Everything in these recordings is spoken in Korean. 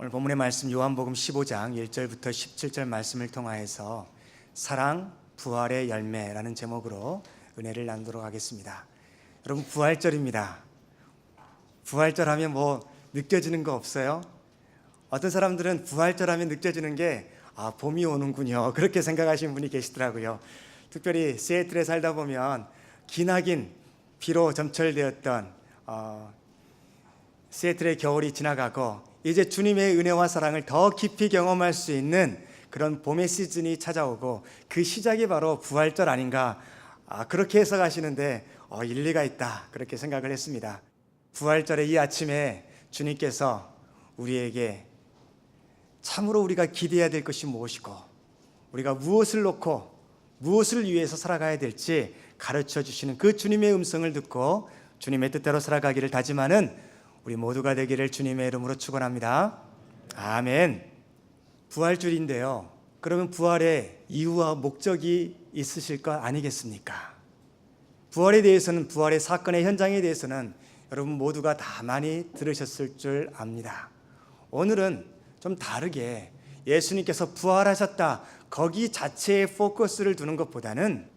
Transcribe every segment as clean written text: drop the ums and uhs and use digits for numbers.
오늘 본문의 말씀 요한복음 15장 1절부터 17절 말씀을 통하여서 사랑, 부활의 열매라는 제목으로 은혜를 나누도록 하겠습니다. 여러분, 부활절입니다. 부활절 하면 느껴지는 거 없어요? 어떤 사람들은 부활절 하면 느껴지는 게 봄이 오는군요, 그렇게 생각하시는 분이 계시더라고요. 특별히 시애틀에 살다 보면 기나긴 비로 점철되었던 시애틀의 겨울이 지나가고 이제 주님의 은혜와 사랑을 더 깊이 경험할 수 있는 그런 봄의 시즌이 찾아오고 그 시작이 바로 부활절 아닌가, 그렇게 해석하시는데 일리가 있다, 그렇게 생각을 했습니다. 부활절의 이 아침에 주님께서 우리에게 참으로 우리가 기대해야 될 것이 무엇이고 우리가 무엇을 놓고 무엇을 위해서 살아가야 될지 가르쳐 주시는 그 주님의 음성을 듣고 주님의 뜻대로 살아가기를 다짐하는 우리 모두가 되기를 주님의 이름으로 축원합니다. 아멘. 부활주일인데요, 그러면 부활의 이유와 목적이 있으실 것 아니겠습니까? 부활에 대해서는, 부활의 사건의 현장에 대해서는 여러분 모두가 다 많이 들으셨을 줄 압니다. 오늘은 좀 다르게 예수님께서 부활하셨다, 거기 자체에 포커스를 두는 것보다는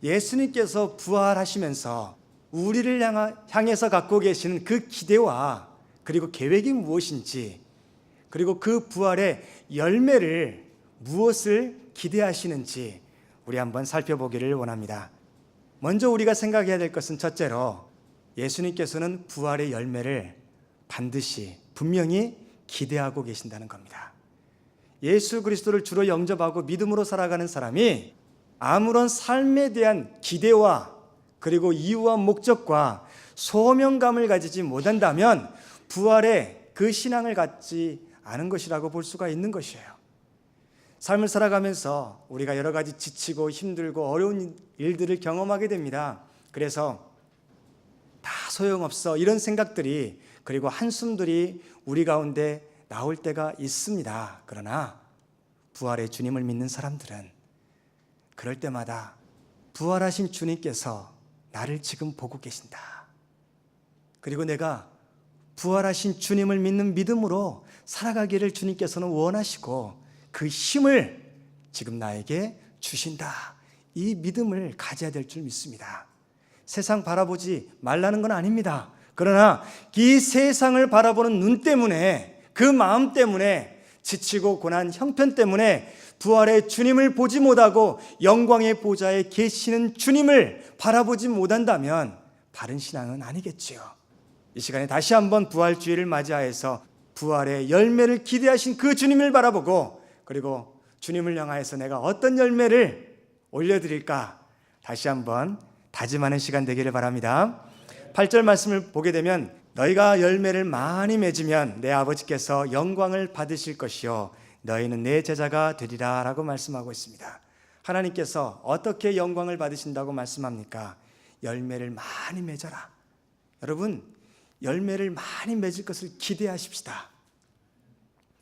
예수님께서 부활하시면서 우리를 향해서 갖고 계시는 그 기대와 그리고 계획이 무엇인지, 그리고 그 부활의 열매를 무엇을 기대하시는지 우리 한번 살펴보기를 원합니다. 먼저 우리가 생각해야 될 것은, 첫째로 예수님께서는 부활의 열매를 반드시 분명히 기대하고 계신다는 겁니다. 예수 그리스도를 주로 영접하고 믿음으로 살아가는 사람이 아무런 삶에 대한 기대와 그리고 이유와 목적과 소명감을 가지지 못한다면 부활의 그 신앙을 갖지 않은 것이라고 볼 수가 있는 것이에요. 삶을 살아가면서 우리가 여러 가지 지치고 힘들고 어려운 일들을 경험하게 됩니다. 그래서 다 소용없어, 이런 생각들이, 그리고 한숨들이 우리 가운데 나올 때가 있습니다. 그러나 부활의 주님을 믿는 사람들은 그럴 때마다 부활하신 주님께서 나를 지금 보고 계신다, 그리고 내가 부활하신 주님을 믿는 믿음으로 살아가기를 주님께서는 원하시고 그 힘을 지금 나에게 주신다, 이 믿음을 가져야 될 줄 믿습니다. 세상 바라보지 말라는 건 아닙니다. 그러나 이 세상을 바라보는 눈 때문에, 그 마음 때문에, 지치고 고난 형편 때문에 부활의 주님을 보지 못하고 영광의 보좌에 계시는 주님을 바라보지 못한다면 바른 신앙은 아니겠지요. 이 시간에 다시 한번 부활주의를 맞이하여서 부활의 열매를 기대하신 그 주님을 바라보고, 그리고 주님을 향하여서 내가 어떤 열매를 올려드릴까 다시 한번 다짐하는 시간 되기를 바랍니다. 8절 말씀을 보게 되면, 너희가 열매를 많이 맺으면 내 아버지께서 영광을 받으실 것이요 너희는 내 제자가 되리라 라고 말씀하고 있습니다. 하나님께서 어떻게 영광을 받으신다고 말씀합니까? 열매를 많이 맺어라. 여러분, 열매를 많이 맺을 것을 기대하십시다.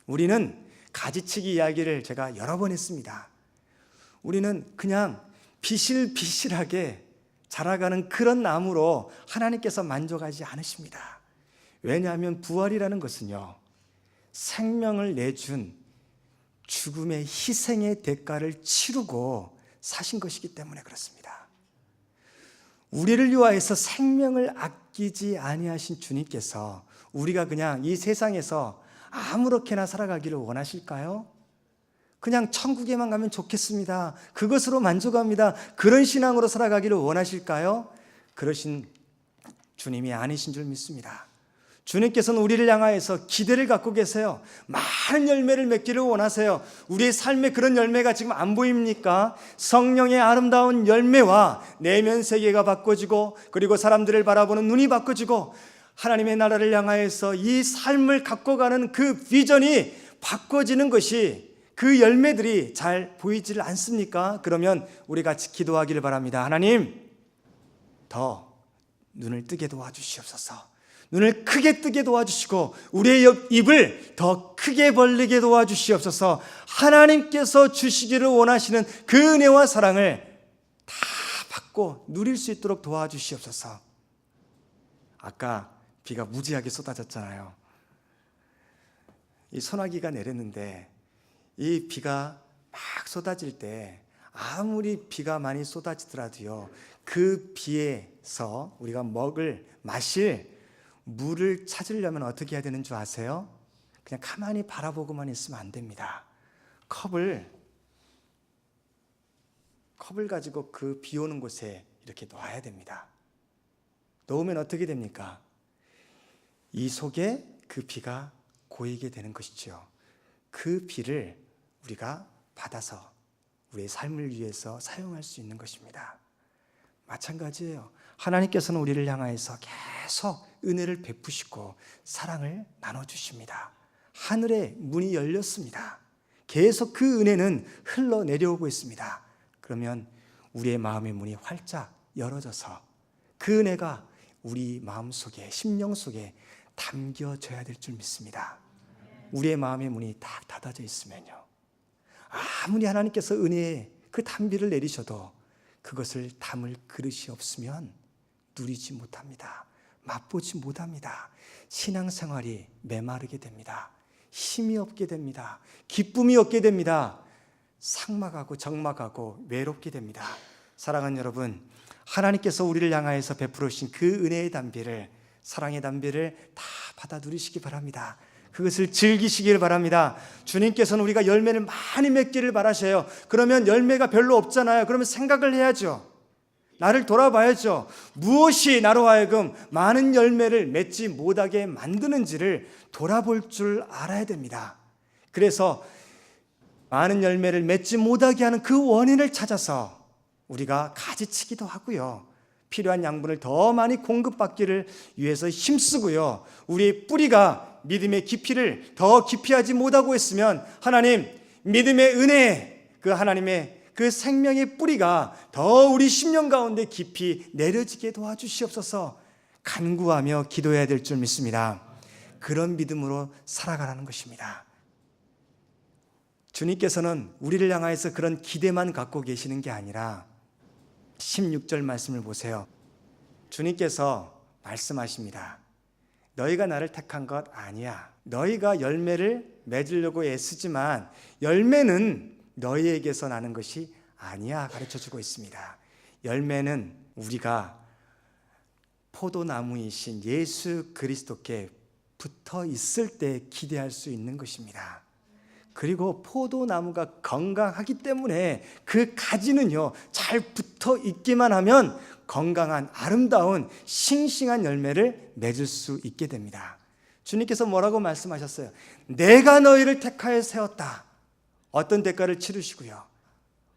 우리는 가지치기 이야기를 제가 여러 번 했습니다. 우리는 그냥 비실비실하게 자라가는 그런 나무로 하나님께서 만족하지 않으십니다. 왜냐하면 부활이라는 것은요, 생명을 내준 죽음의 희생의 대가를 치르고 사신 것이기 때문에 그렇습니다. 우리를 위하여서 생명을 아끼지 아니하신 주님께서 우리가 그냥 이 세상에서 아무렇게나 살아가기를 원하실까요? 그냥 천국에만 가면 좋겠습니다, 그것으로 만족합니다, 그런 신앙으로 살아가기를 원하실까요? 그러신 주님이 아니신 줄 믿습니다. 주님께서는 우리를 향하여서 기대를 갖고 계세요. 많은 열매를 맺기를 원하세요. 우리의 삶에 그런 열매가 지금 안 보입니까? 성령의 아름다운 열매와 내면 세계가 바꿔지고, 그리고 사람들을 바라보는 눈이 바꿔지고, 하나님의 나라를 향하여서 이 삶을 갖고 가는 그 비전이 바꿔지는 것이, 그 열매들이 잘 보이질 않습니까? 그러면 우리 같이 기도하기를 바랍니다. 하나님, 더 눈을 뜨게 도와주시옵소서. 눈을 크게 뜨게 도와주시고 우리의 입을 더 크게 벌리게 도와주시옵소서. 하나님께서 주시기를 원하시는 그 은혜와 사랑을 다 받고 누릴 수 있도록 도와주시옵소서. 아까 비가 무지하게 쏟아졌잖아요. 이 소나기가 내렸는데 이 비가 막 쏟아질 때 아무리 비가 많이 쏟아지더라도요, 그 비에서 우리가 마실 물을 찾으려면 어떻게 해야 되는 줄 아세요? 그냥 가만히 바라보고만 있으면 안 됩니다. 컵을 가지고 그 비 오는 곳에 이렇게 놓아야 됩니다. 놓으면 어떻게 됩니까? 이 속에 그 비가 고이게 되는 것이죠. 그 비를 우리가 받아서 우리의 삶을 위해서 사용할 수 있는 것입니다. 마찬가지예요. 하나님께서는 우리를 향하여서 계속 은혜를 베푸시고 사랑을 나눠주십니다. 하늘의 문이 열렸습니다. 계속 그 은혜는 흘러내려오고 있습니다. 그러면 우리의 마음의 문이 활짝 열어져서 그 은혜가 우리 마음속에, 심령 속에 담겨져야 될 줄 믿습니다. 우리의 마음의 문이 딱 닫아져 있으면요, 아무리 하나님께서 은혜의 그 단비를 내리셔도 그것을 담을 그릇이 없으면 누리지 못합니다. 맛보지 못합니다. 신앙생활이 메마르게 됩니다. 힘이 없게 됩니다. 기쁨이 없게 됩니다. 삭막하고 적막하고 외롭게 됩니다. 사랑하는 여러분, 하나님께서 우리를 향하여서 베풀어 주신 그 은혜의 담비를, 사랑의 담비를 다 받아 누리시기 바랍니다. 그것을 즐기시길 바랍니다. 주님께서는 우리가 열매를 많이 맺기를 바라셔요. 그러면 열매가 별로 없잖아요. 그러면 생각을 해야죠. 나를 돌아봐야죠. 무엇이 나로 하여금 많은 열매를 맺지 못하게 만드는지를 돌아볼 줄 알아야 됩니다. 그래서 많은 열매를 맺지 못하게 하는 그 원인을 찾아서 우리가 가지치기도 하고요, 필요한 양분을 더 많이 공급받기를 위해서 힘쓰고요, 우리의 뿌리가 믿음의 깊이를 더 깊이 하지 못하고 있으면 하나님, 믿음의 은혜, 그 하나님의 그 생명의 뿌리가 더 우리 심령 가운데 깊이 내려지게 도와주시옵소서 간구하며 기도해야 될 줄 믿습니다. 그런 믿음으로 살아가라는 것입니다. 주님께서는 우리를 향하여서 그런 기대만 갖고 계시는 게 아니라 16절 말씀을 보세요. 주님께서 말씀하십니다. 너희가 나를 택한 것 아니야. 너희가 열매를 맺으려고 애쓰지만 열매는 너희에게서 나는 것이 아니야 가르쳐주고 있습니다. 열매는 우리가 포도나무이신 예수 그리스도께 붙어 있을 때 기대할 수 있는 것입니다. 그리고 포도나무가 건강하기 때문에 그 가지는요, 잘 붙어 있기만 하면 건강한 아름다운 싱싱한 열매를 맺을 수 있게 됩니다. 주님께서 뭐라고 말씀하셨어요? 내가 너희를 택하여 세웠다. 어떤 대가를 치르시고요,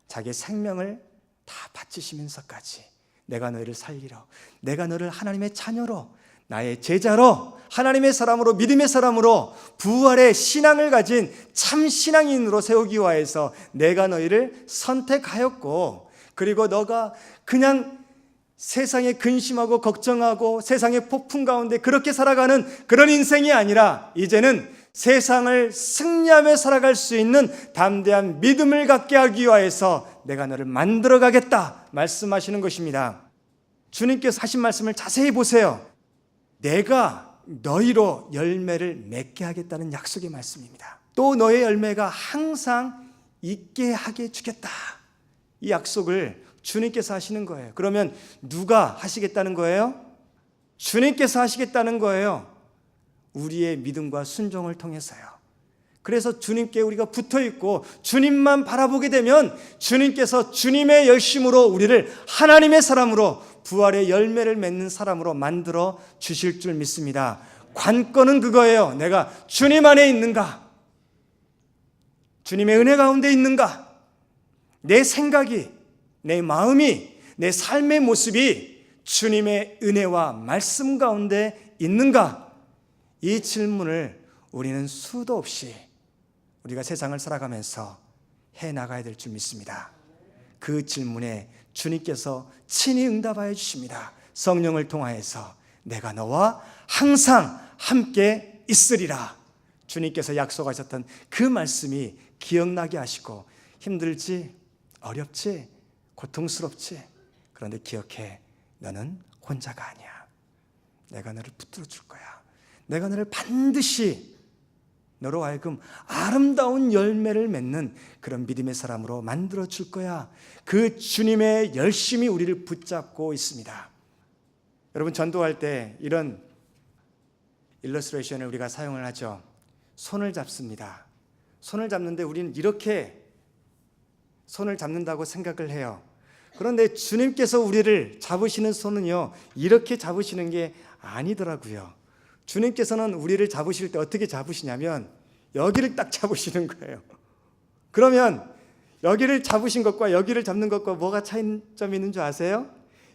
자기의 생명을 다 바치시면서까지 내가 너희를 살리러, 내가 너를 하나님의 자녀로, 나의 제자로, 하나님의 사람으로, 믿음의 사람으로, 부활의 신앙을 가진 참 신앙인으로 세우기 위해서 내가 너희를 선택하였고, 그리고 너가 그냥 세상에 근심하고 걱정하고 세상의 폭풍 가운데 그렇게 살아가는 그런 인생이 아니라 이제는 세상을 승리하며 살아갈 수 있는 담대한 믿음을 갖게 하기 위해서 내가 너를 만들어 가겠다 말씀하시는 것입니다. 주님께서 하신 말씀을 자세히 보세요. 내가 너희로 열매를 맺게 하겠다는 약속의 말씀입니다. 또 너의 열매가 항상 있게 하게 주겠다. 이 약속을 주님께서 하시는 거예요. 그러면 누가 하시겠다는 거예요? 주님께서 하시겠다는 거예요. 우리의 믿음과 순종을 통해서요. 그래서 주님께 우리가 붙어 있고 주님만 바라보게 되면 주님께서 주님의 열심으로 우리를 하나님의 사람으로, 부활의 열매를 맺는 사람으로 만들어 주실 줄 믿습니다. 관건은 그거예요. 내가 주님 안에 있는가? 주님의 은혜 가운데 있는가? 내 생각이, 내 마음이, 내 삶의 모습이 주님의 은혜와 말씀 가운데 있는가? 이 질문을 우리는 수도 없이 우리가 세상을 살아가면서 해나가야 될 줄 믿습니다. 그 질문에 주님께서 친히 응답하여 주십니다. 성령을 통하여서 내가 너와 항상 함께 있으리라. 주님께서 약속하셨던 그 말씀이 기억나게 하시고, 힘들지, 어렵지, 고통스럽지, 그런데 기억해, 너는 혼자가 아니야. 내가 너를 붙들어 줄 거야. 내가 너를 반드시 너로 하여금 아름다운 열매를 맺는 그런 믿음의 사람으로 만들어 줄 거야. 그 주님의 열심히 우리를 붙잡고 있습니다. 여러분, 전도할 때 이런 일러스트레이션을 우리가 사용을 하죠. 손을 잡습니다. 손을 잡는데 우리는 이렇게 손을 잡는다고 생각을 해요. 그런데 주님께서 우리를 잡으시는 손은요, 이렇게 잡으시는 게 아니더라고요. 주님께서는 우리를 잡으실 때 어떻게 잡으시냐면 여기를 딱 잡으시는 거예요. 그러면 여기를 잡으신 것과 여기를 잡는 것과 뭐가 차이점이 있는 줄 아세요?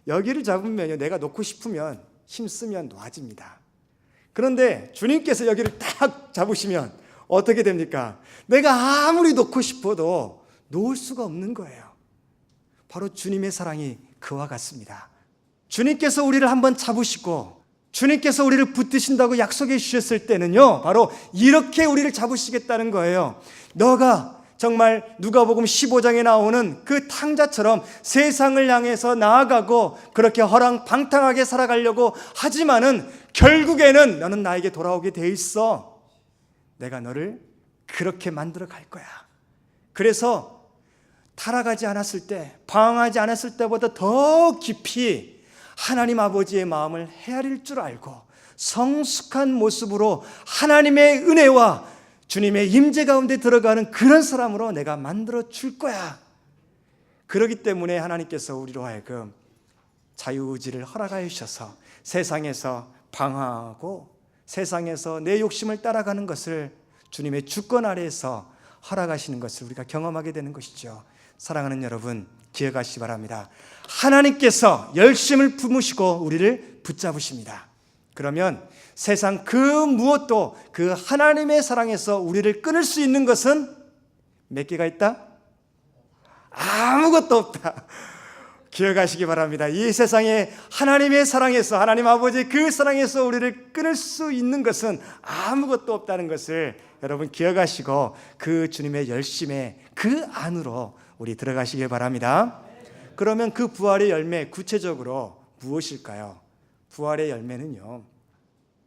여기를 잡으면요, 내가 놓고 싶으면 힘쓰면 놓아집니다. 그런데 주님께서 여기를 딱 잡으시면 어떻게 됩니까? 내가 아무리 놓고 싶어도 놓을 수가 없는 거예요. 바로 주님의 사랑이 그와 같습니다. 주님께서 우리를 한번 잡으시고 주님께서 우리를 붙드신다고 약속해 주셨을 때는요, 바로 이렇게 우리를 잡으시겠다는 거예요. 너가 정말 누가복음 15장에 나오는 그 탕자처럼 세상을 향해서 나아가고 그렇게 허랑방탕하게 살아가려고 하지만은 결국에는 너는 나에게 돌아오게 돼 있어. 내가 너를 그렇게 만들어 갈 거야. 그래서 타락하지 않았을 때, 방황하지 않았을 때보다 더 깊이 하나님 아버지의 마음을 헤아릴 줄 알고 성숙한 모습으로 하나님의 은혜와 주님의 임재 가운데 들어가는 그런 사람으로 내가 만들어 줄 거야. 그렇기 때문에 하나님께서 우리로 하여금 자유의지를 허락하여 주셔서 세상에서 방황하고 세상에서 내 욕심을 따라가는 것을 주님의 주권 아래에서 허락하시는 것을 우리가 경험하게 되는 것이죠. 사랑하는 여러분, 기억하시기 바랍니다. 하나님께서 열심을 품으시고 우리를 붙잡으십니다. 그러면 세상 그 무엇도 그 하나님의 사랑에서 우리를 끊을 수 있는 것은 몇 개가 있다? 아무것도 없다. 기억하시기 바랍니다. 이 세상에 하나님의 사랑에서, 하나님 아버지 그 사랑에서 우리를 끊을 수 있는 것은 아무것도 없다는 것을 여러분 기억하시고 그 주님의 열심에 그 안으로 우리 들어가시길 바랍니다. 그러면 그 부활의 열매, 구체적으로 무엇일까요? 부활의 열매는요,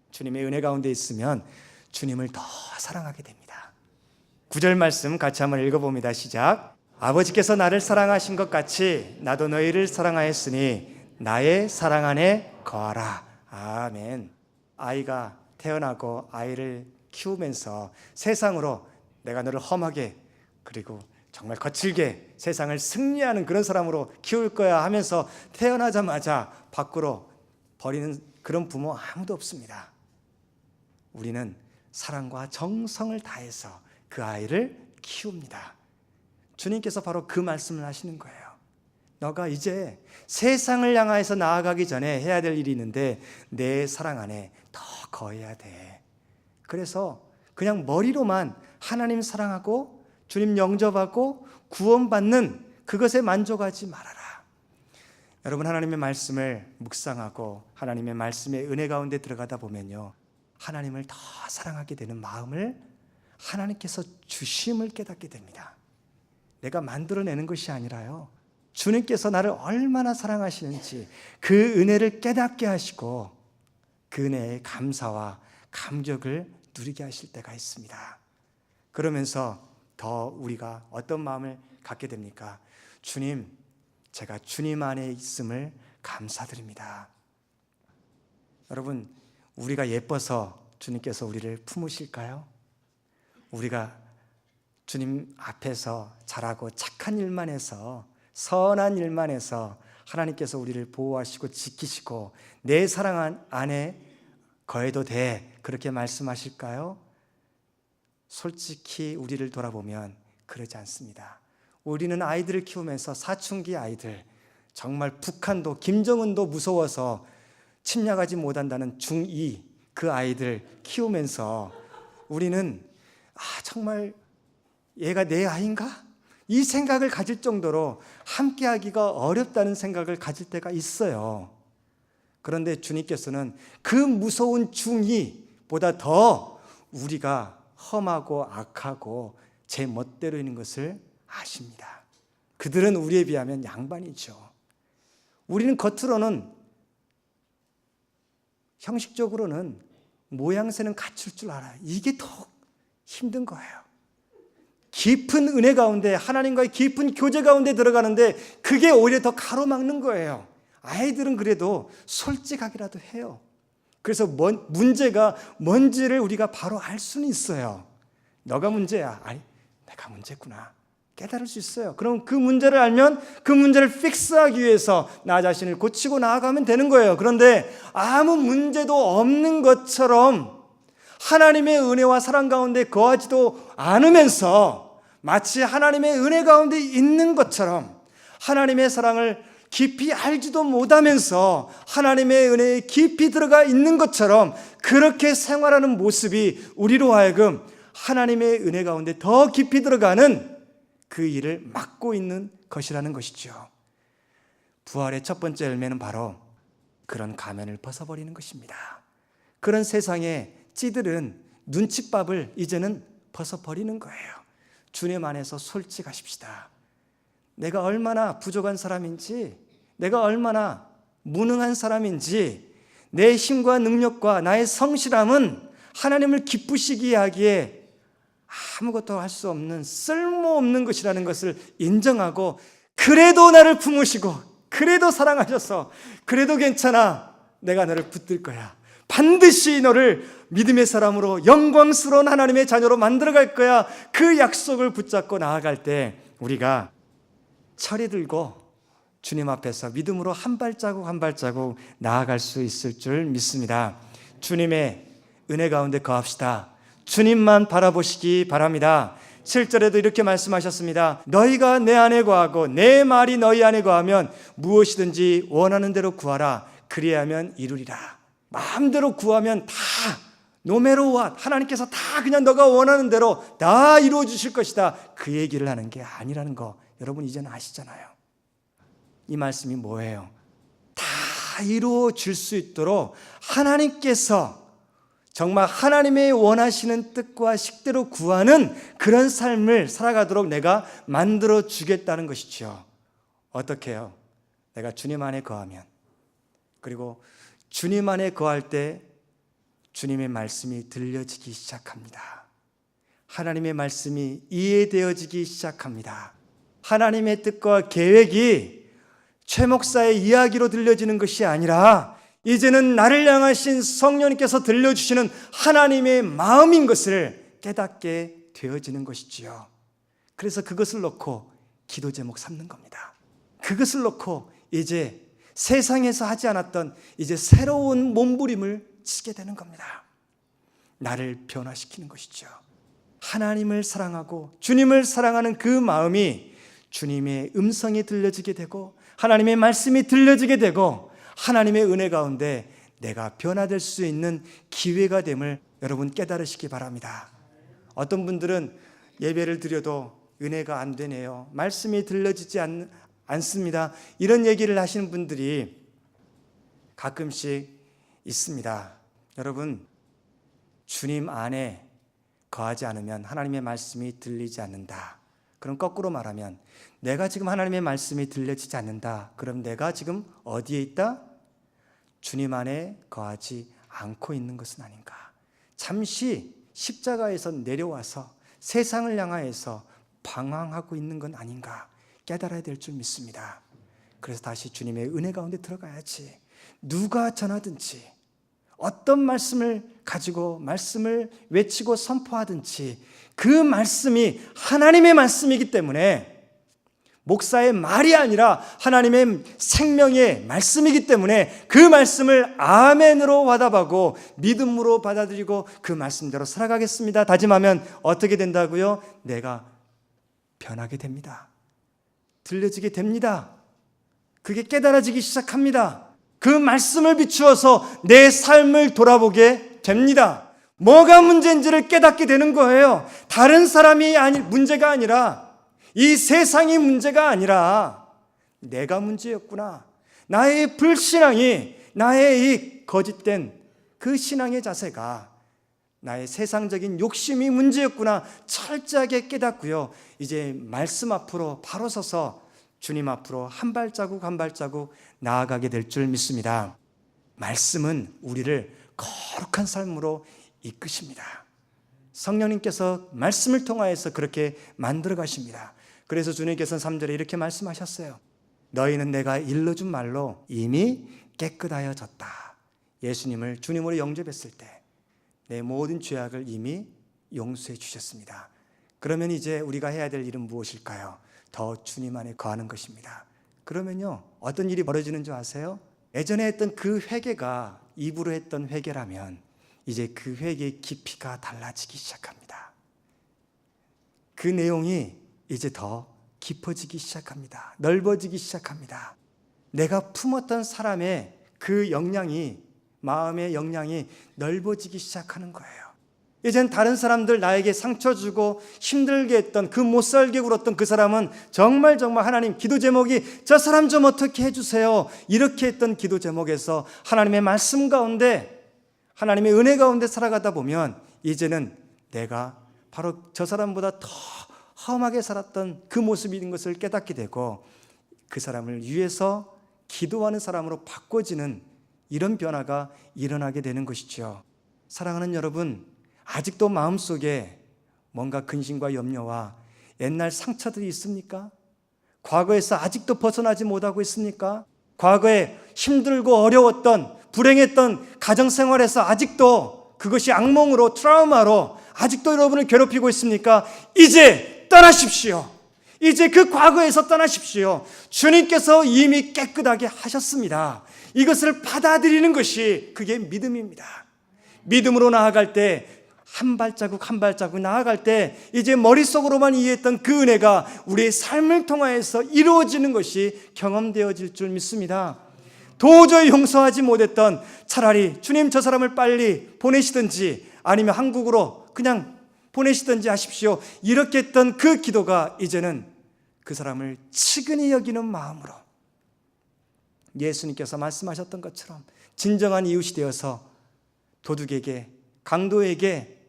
주님의 은혜 가운데 있으면 주님을 더 사랑하게 됩니다. 9절 말씀 같이 한번 읽어봅니다. 시작. 아버지께서 나를 사랑하신 것 같이 나도 너희를 사랑하였으니 나의 사랑 안에 거하라. 아멘. 아이가 태어나고 아이를 키우면서 세상으로 내가 너를 험하게 그리고 정말 거칠게 세상을 승리하는 그런 사람으로 키울 거야 하면서 태어나자마자 밖으로 버리는 그런 부모 아무도 없습니다. 우리는 사랑과 정성을 다해서 그 아이를 키웁니다. 주님께서 바로 그 말씀을 하시는 거예요. 너가 이제 세상을 향해서 나아가기 전에 해야 될 일이 있는데 내 사랑 안에 더 거해야 돼. 그래서 그냥 머리로만 하나님 사랑하고 주님 영접하고 구원받는 그것에 만족하지 말아라. 여러분, 하나님의 말씀을 묵상하고 하나님의 말씀의 은혜 가운데 들어가다 보면요, 하나님을 더 사랑하게 되는 마음을 하나님께서 주심을 깨닫게 됩니다. 내가 만들어내는 것이 아니라요, 주님께서 나를 얼마나 사랑하시는지 그 은혜를 깨닫게 하시고 그 은혜의 감사와 감격을 누리게 하실 때가 있습니다. 그러면서 더 우리가 어떤 마음을 갖게 됩니까? 주님, 제가 주님 안에 있음을 감사드립니다. 여러분, 우리가 예뻐서 주님께서 우리를 품으실까요? 우리가 주님 앞에서 잘하고 착한 일만 해서, 선한 일만 해서 하나님께서 우리를 보호하시고 지키시고 내 사랑 안에 거해도 돼, 그렇게 말씀하실까요? 솔직히 우리를 돌아보면 그러지 않습니다. 우리는 아이들을 키우면서 사춘기 아이들, 정말 북한도 김정은도 무서워서 침략하지 못한다는 중2 그 아이들 키우면서 우리는 정말 얘가 내 아이인가? 이 생각을 가질 정도로 함께하기가 어렵다는 생각을 가질 때가 있어요. 그런데 주님께서는 그 무서운 중2보다 더 우리가 험하고 악하고 제 멋대로 있는 것을 아십니다. 그들은 우리에 비하면 양반이죠. 우리는 겉으로는, 형식적으로는 모양새는 갖출 줄 알아요. 이게 더 힘든 거예요. 깊은 은혜 가운데, 하나님과의 깊은 교제 가운데 들어가는데 그게 오히려 더 가로막는 거예요. 아이들은 그래도 솔직하기라도 해요. 그래서 문제가 뭔지를 우리가 바로 알 수는 있어요. 너가 문제야. 아니, 내가 문제구나. 깨달을 수 있어요. 그럼 그 문제를 알면 그 문제를 픽스하기 위해서 나 자신을 고치고 나아가면 되는 거예요. 그런데 아무 문제도 없는 것처럼 하나님의 은혜와 사랑 가운데 거하지도 않으면서 마치 하나님의 은혜 가운데 있는 것처럼 하나님의 사랑을 깊이 알지도 못하면서 하나님의 은혜에 깊이 들어가 있는 것처럼 그렇게 생활하는 모습이 우리로 하여금 하나님의 은혜 가운데 더 깊이 들어가는 그 일을 막고 있는 것이라는 것이죠. 부활의 첫 번째 열매는 바로 그런 가면을 벗어버리는 것입니다. 그런 세상에 찌들은 눈칫밥을 이제는 벗어버리는 거예요. 주님 안에서 솔직하십시다. 내가 얼마나 부족한 사람인지, 내가 얼마나 무능한 사람인지, 내 힘과 능력과 나의 성실함은 하나님을 기쁘시게 하기에 아무것도 할 수 없는 쓸모없는 것이라는 것을 인정하고, 그래도 나를 품으시고 그래도 사랑하셔서 그래도 괜찮아, 내가 너를 붙들 거야, 반드시 너를 믿음의 사람으로 영광스러운 하나님의 자녀로 만들어갈 거야, 그 약속을 붙잡고 나아갈 때 우리가 철이 들고 주님 앞에서 믿음으로 한 발자국 한 발자국 나아갈 수 있을 줄 믿습니다. 주님의 은혜 가운데 거합시다. 주님만 바라보시기 바랍니다. 7절에도 이렇게 말씀하셨습니다. 너희가 내 안에 거하고 내 말이 너희 안에 거하면 무엇이든지 원하는 대로 구하라. 그리하면 이루리라. 마음대로 구하면 다 노매로 와, 하나님께서 다 그냥 너가 원하는 대로 다 이루어 주실 것이다. 그 얘기를 하는 게 아니라는 거 여러분 이제는 아시잖아요. 이 말씀이 뭐예요? 다 이루어 줄 수 있도록 하나님께서 정말 하나님의 원하시는 뜻과 식대로 구하는 그런 삶을 살아가도록 내가 만들어 주겠다는 것이죠. 어떻게 해요? 내가 주님 안에 거하면, 그리고 주님 안에 거할 때 주님의 말씀이 들려지기 시작합니다. 하나님의 말씀이 이해되어지기 시작합니다. 하나님의 뜻과 계획이 최 목사의 이야기로 들려지는 것이 아니라 이제는 나를 향하신 성령님께서 들려주시는 하나님의 마음인 것을 깨닫게 되어지는 것이지요. 그래서 그것을 놓고 기도 제목 삼는 겁니다. 그것을 놓고 이제 세상에서 하지 않았던 이제 새로운 몸부림을 치게 되는 겁니다. 나를 변화시키는 것이죠. 하나님을 사랑하고 주님을 사랑하는 그 마음이 주님의 음성이 들려지게 되고 하나님의 말씀이 들려지게 되고 하나님의 은혜 가운데 내가 변화될 수 있는 기회가 됨을 여러분 깨달으시기 바랍니다. 어떤 분들은 예배를 드려도 은혜가 안 되네요, 말씀이 들려지지 않습니다, 이런 얘기를 하시는 분들이 가끔씩 있습니다. 여러분, 주님 안에 거하지 않으면 하나님의 말씀이 들리지 않는다. 그럼 거꾸로 말하면 내가 지금 하나님의 말씀이 들려지지 않는다. 그럼 내가 지금 어디에 있다? 주님 안에 거하지 않고 있는 것은 아닌가. 잠시 십자가에서 내려와서 세상을 향하여서 방황하고 있는 건 아닌가 깨달아야 될 줄 믿습니다. 그래서 다시 주님의 은혜 가운데 들어가야지. 누가 전하든지 어떤 말씀을 가지고 말씀을 외치고 선포하든지 그 말씀이 하나님의 말씀이기 때문에, 목사의 말이 아니라 하나님의 생명의 말씀이기 때문에 그 말씀을 아멘으로 화답하고 믿음으로 받아들이고 그 말씀대로 살아가겠습니다 다짐하면 어떻게 된다고요? 내가 변하게 됩니다. 들려지게 됩니다. 그게 깨달아지기 시작합니다. 그 말씀을 비추어서 내 삶을 돌아보게 됩니다. 뭐가 문제인지를 깨닫게 되는 거예요. 다른 사람이 문제가 아니라, 이 세상이 문제가 아니라 내가 문제였구나. 나의 불신앙이, 나의 이 거짓된 그 신앙의 자세가, 나의 세상적인 욕심이 문제였구나 철저하게 깨닫고요, 이제 말씀 앞으로 바로 서서 주님 앞으로 한 발자국 한 발자국 나아가게 될 줄 믿습니다. 말씀은 우리를 거룩한 삶으로 이끄십니다. 성령님께서 말씀을 통하여서 그렇게 만들어 가십니다. 그래서 주님께서는 3절에 이렇게 말씀하셨어요. 너희는 내가 일러준 말로 이미 깨끗하여졌다. 예수님을 주님으로 영접했을 때 내 모든 죄악을 이미 용서해 주셨습니다. 그러면 이제 우리가 해야 될 일은 무엇일까요? 더 주님 안에 거하는 것입니다. 그러면요, 어떤 일이 벌어지는 줄 아세요? 예전에 했던 그 회개가 입으로 했던 회개라면 이제 그 회개의 깊이가 달라지기 시작합니다. 그 내용이 이제 더 깊어지기 시작합니다. 넓어지기 시작합니다. 내가 품었던 사람의 그 역량이, 마음의 역량이 넓어지기 시작하는 거예요. 이젠 다른 사람들 나에게 상처 주고 힘들게 했던, 그 못살게 굴었던 그 사람은 정말 하나님, 기도 제목이 저 사람 좀 어떻게 해주세요, 이렇게 했던 기도 제목에서 하나님의 말씀 가운데, 하나님의 은혜 가운데 살아가다 보면 이제는 내가 바로 저 사람보다 더 험하게 살았던 그 모습이 있는 것을 깨닫게 되고 그 사람을 위해서 기도하는 사람으로 바꿔지는 이런 변화가 일어나게 되는 것이죠. 사랑하는 여러분, 아직도 마음속에 뭔가 근심과 염려와 옛날 상처들이 있습니까? 과거에서 아직도 벗어나지 못하고 있습니까? 과거에 힘들고 어려웠던, 불행했던 가정생활에서 아직도 그것이 악몽으로, 트라우마로 아직도 여러분을 괴롭히고 있습니까? 이제 떠나십시오. 이제 그 과거에서 떠나십시오. 주님께서 이미 깨끗하게 하셨습니다. 이것을 받아들이는 것이 그게 믿음입니다. 믿음으로 나아갈 때, 한 발자국 한 발자국 나아갈 때 이제 머릿속으로만 이해했던 그 은혜가 우리의 삶을 통하여서 이루어지는 것이 경험되어질 줄 믿습니다. 도저히 용서하지 못했던, 차라리 주님 저 사람을 빨리 보내시든지 아니면 한국으로 그냥 보내시든지 하십시오, 이렇게 했던 그 기도가 이제는 그 사람을 측은히 여기는 마음으로 예수님께서 말씀하셨던 것처럼 진정한 이웃이 되어서 도둑에게, 강도에게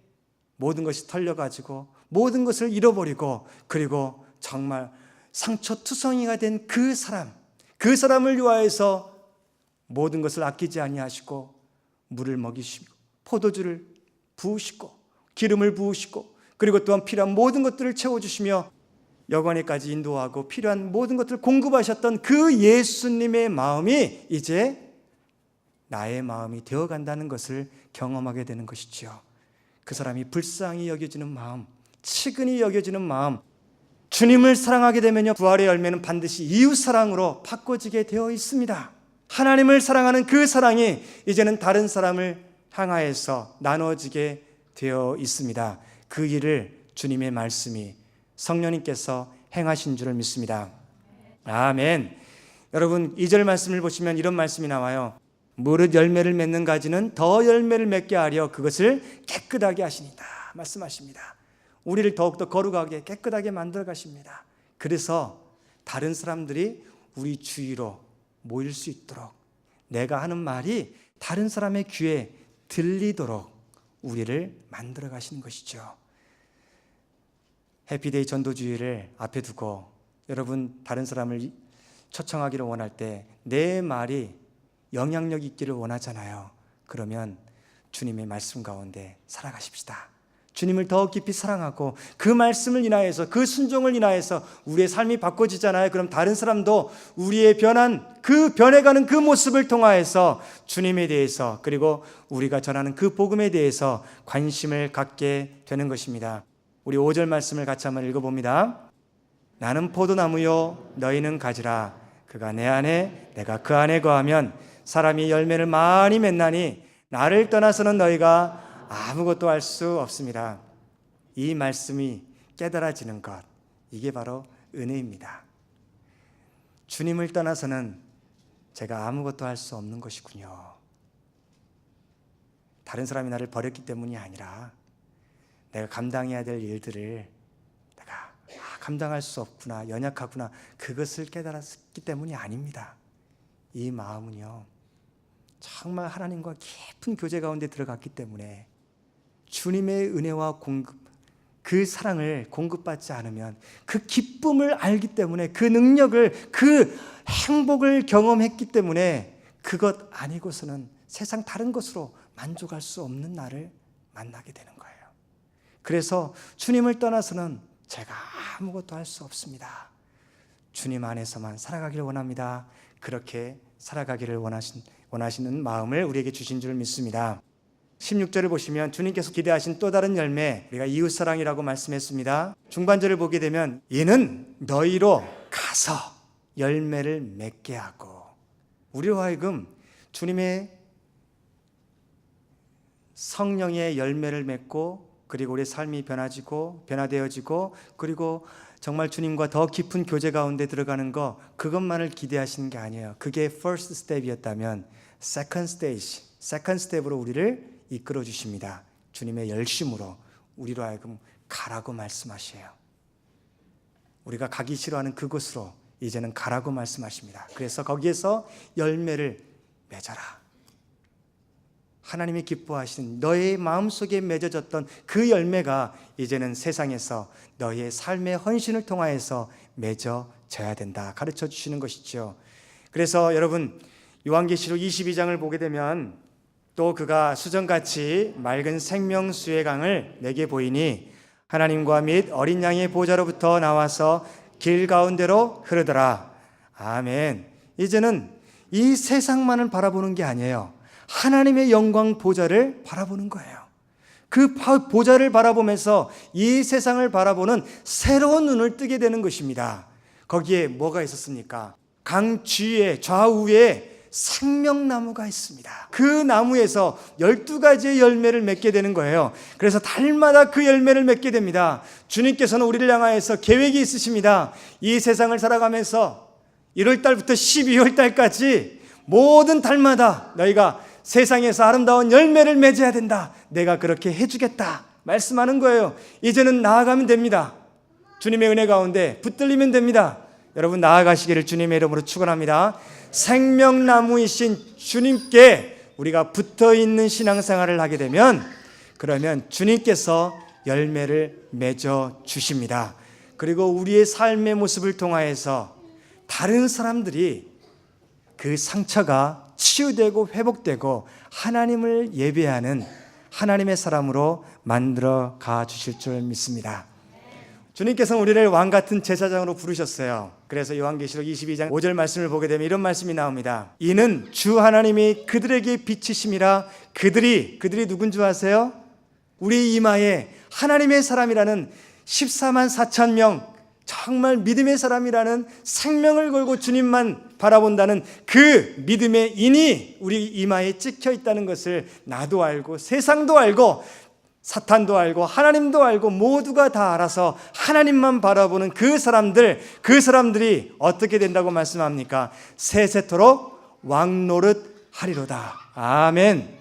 모든 것이 털려가지고 모든 것을 잃어버리고, 그리고 정말 상처투성이가 된 그 사람을 위하여서 모든 것을 아끼지 아니하시고 물을 먹이시고 포도주를 부으시고 기름을 부으시고, 그리고 또한 필요한 모든 것들을 채워주시며 여관에까지 인도하고 필요한 모든 것들을 공급하셨던 그 예수님의 마음이 이제 나의 마음이 되어간다는 것을 경험하게 되는 것이죠. 그 사람이 불쌍히 여겨지는 마음, 측은히 여겨지는 마음, 주님을 사랑하게 되면요, 부활의 열매는 반드시 이웃사랑으로 바꿔지게 되어 있습니다. 하나님을 사랑하는 그 사랑이 이제는 다른 사람을 향하여서 나눠지게 되어 있습니다. 그 일을 주님의 말씀이, 성령님께서 행하신 줄을 믿습니다. 아멘. 여러분, 2절 말씀을 보시면 이런 말씀이 나와요. 무릇 열매를 맺는 가지는 더 열매를 맺게 하려 그것을 깨끗하게 하시니라 말씀하십니다. 우리를 더욱더 거룩하게 깨끗하게 만들어 가십니다. 그래서 다른 사람들이 우리 주위로 모일 수 있도록, 내가 하는 말이 다른 사람의 귀에 들리도록 우리를 만들어 가시는 것이죠. 해피데이 전도주의를 앞에 두고 여러분 다른 사람을 초청하기를 원할 때 내 말이 영향력 있기를 원하잖아요. 그러면 주님의 말씀 가운데 살아가십시다. 주님을 더 깊이 사랑하고 그 말씀을 인하여서, 그 순종을 인하여서 우리의 삶이 바꿔지잖아요. 그럼 다른 사람도 우리의 변한, 그 변해가는 그 모습을 통하여서 주님에 대해서, 그리고 우리가 전하는 그 복음에 대해서 관심을 갖게 되는 것입니다. 우리 5절 말씀을 같이 한번 읽어봅니다. 나는 포도나무요 너희는 가지라. 그가 내 안에 내가 그 안에 거하면 사람이 열매를 많이 맺나니 나를 떠나서는 너희가 아무것도 할 수 없습니다. 이 말씀이 깨달아지는 것, 이게 바로 은혜입니다. 주님을 떠나서는 제가 아무것도 할 수 없는 것이군요. 다른 사람이 나를 버렸기 때문이 아니라 내가 감당해야 될 일들을 내가 감당할 수 없구나, 연약하구나, 그것을 깨달았기 때문이 아닙니다. 이 마음은요, 정말 하나님과 깊은 교제 가운데 들어갔기 때문에 주님의 은혜와 공급, 그 사랑을 공급받지 않으면, 그 기쁨을 알기 때문에, 그 능력을, 그 행복을 경험했기 때문에 그것 아니고서는 세상 다른 것으로 만족할 수 없는 나를 만나게 되는 거예요. 그래서 주님을 떠나서는 제가 아무것도 할 수 없습니다. 주님 안에서만 살아가기를 원합니다. 그렇게 살아가기를 원하시는 마음을 우리에게 주신 줄 믿습니다. 16절을 보시면 주님께서 기대하신 또 다른 열매, 우리가 이웃사랑이라고 말씀했습니다. 중반절을 보게 되면 이는 너희로 가서 열매를 맺게 하고, 우리로 하여금 주님의 성령의 열매를 맺고, 그리고 우리의 삶이 변화되어지고, 그리고 정말 주님과 더 깊은 교제 가운데 들어가는 거, 그것만을 기대하시는 게 아니에요. 그게 first step이었다면 second step으로 우리를 이끌어 주십니다. 주님의 열심으로 우리로 하여금 가라고 말씀하셔요. 우리가 가기 싫어하는 그곳으로 이제는 가라고 말씀하십니다. 그래서 거기에서 열매를 맺어라. 하나님이 기뻐하시는 너의 마음속에 맺어졌던 그 열매가 이제는 세상에서 너의 삶의 헌신을 통하여서 맺어져야 된다, 가르쳐 주시는 것이죠. 그래서 여러분, 요한계시록 22장을 보게 되면 또 그가 수정같이 맑은 생명수의 강을 내게 보이니 하나님과 및 어린 양의 보좌로부터 나와서 길 가운데로 흐르더라. 아멘. 이제는 이 세상만을 바라보는 게 아니에요. 하나님의 영광 보좌를 바라보는 거예요. 그 보좌를 바라보면서 이 세상을 바라보는 새로운 눈을 뜨게 되는 것입니다. 거기에 뭐가 있었습니까? 강 뒤에 좌우에 생명나무가 있습니다. 그 나무에서 12가지의 열매를 맺게 되는 거예요. 그래서 달마다 그 열매를 맺게 됩니다. 주님께서는 우리를 향하여서 계획이 있으십니다. 이 세상을 살아가면서 1월달부터 12월달까지 모든 달마다 너희가 세상에서 아름다운 열매를 맺어야 된다. 내가 그렇게 해주겠다 말씀하는 거예요. 이제는 나아가면 됩니다. 주님의 은혜 가운데 붙들리면 됩니다. 여러분, 나아가시기를 주님의 이름으로 축원합니다. 생명나무이신 주님께 우리가 붙어있는 신앙생활을 하게 되면, 그러면 주님께서 열매를 맺어 주십니다. 그리고 우리의 삶의 모습을 통하여서 다른 사람들이 그 상처가 치유되고 회복되고 하나님을 예배하는 하나님의 사람으로 만들어 가 주실 줄 믿습니다. 주님께서는 우리를 왕같은 제사장으로 부르셨어요. 그래서 요한계시록 22장 5절 말씀을 보게 되면 이런 말씀이 나옵니다. 이는 주 하나님이 그들에게 빛이심이라. 그들이 누군 줄 아세요? 우리 이마에 하나님의 사람이라는 14만 4천 명, 정말 믿음의 사람이라는 생명을 걸고 주님만 바라본다는 그 믿음의 인이 우리 이마에 찍혀 있다는 것을 나도 알고 세상도 알고 사탄도 알고 하나님도 알고 모두가 다 알아서 하나님만 바라보는 그 사람들이 어떻게 된다고 말씀합니까? 세세토록 왕노릇 하리로다. 아멘.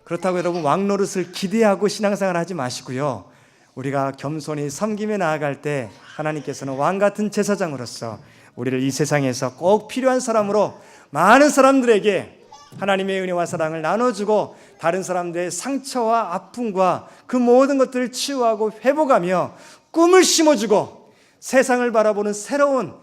그렇다고 여러분, 왕노릇을 기대하고 신앙생활 하지 마시고요. 우리가 겸손히 섬김에 나아갈 때 하나님께서는 왕같은 제사장으로서 우리를 이 세상에서 꼭 필요한 사람으로 많은 사람들에게 하나님의 은혜와 사랑을 나눠주고 다른 사람들의 상처와 아픔과 그 모든 것들을 치유하고 회복하며 꿈을 심어주고 세상을 바라보는 새로운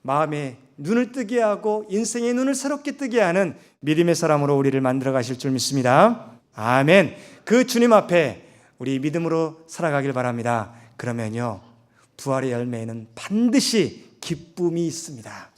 마음의 눈을 뜨게 하고 인생의 눈을 새롭게 뜨게 하는 믿음의 사람으로 우리를 만들어 가실 줄 믿습니다. 아멘. 그 주님 앞에 우리 믿음으로 살아가길 바랍니다. 그러면요, 부활의 열매에는 반드시 기쁨이 있습니다.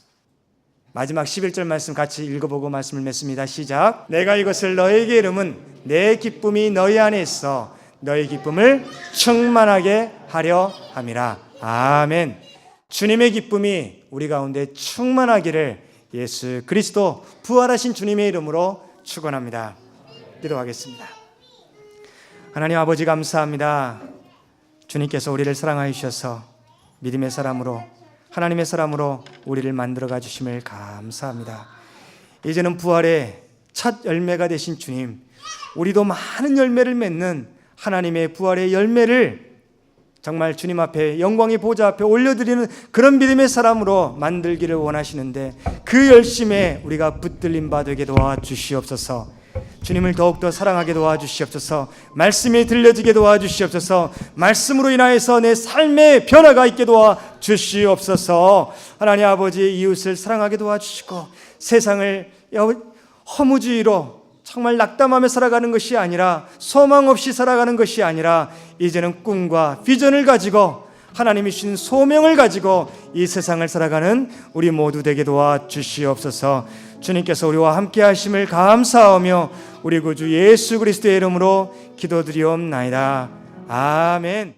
마지막 11절 말씀 같이 읽어보고 말씀을 맺습니다. 시작. 내가 이것을 너에게 이름은 내 기쁨이 너희 안에 있어 너희 기쁨을 충만하게 하려 함이라. 아멘. 주님의 기쁨이 우리 가운데 충만하기를 예수 그리스도 부활하신 주님의 이름으로 축원합니다. 기도하겠습니다. 하나님 아버지, 감사합니다. 주님께서 우리를 사랑하여 주셔서 믿음의 사람으로, 하나님의 사람으로 우리를 만들어가 주심을 감사합니다. 이제는 부활의 첫 열매가 되신 주님, 우리도 많은 열매를 맺는 하나님의 부활의 열매를 정말 주님 앞에, 영광의 보좌 앞에 올려드리는 그런 믿음의 사람으로 만들기를 원하시는데 그 열심에 우리가 붙들림 바 되게 도와주시옵소서. 주님을 더욱더 사랑하게 도와주시옵소서. 말씀이 들려지게 도와주시옵소서. 말씀으로 인하여서 내 삶의 변화가 있게 도와주시옵소서. 하나님 아버지, 이웃을 사랑하게 도와주시고 세상을 허무주의로 정말 낙담하며 살아가는 것이 아니라, 소망 없이 살아가는 것이 아니라, 이제는 꿈과 비전을 가지고 하나님이 주신 소명을 가지고 이 세상을 살아가는 우리 모두 되게 도와주시옵소서. 주님께서 우리와 함께 하심을 감사하며 우리 구주 예수 그리스도의 이름으로 기도드리옵나이다. 아멘.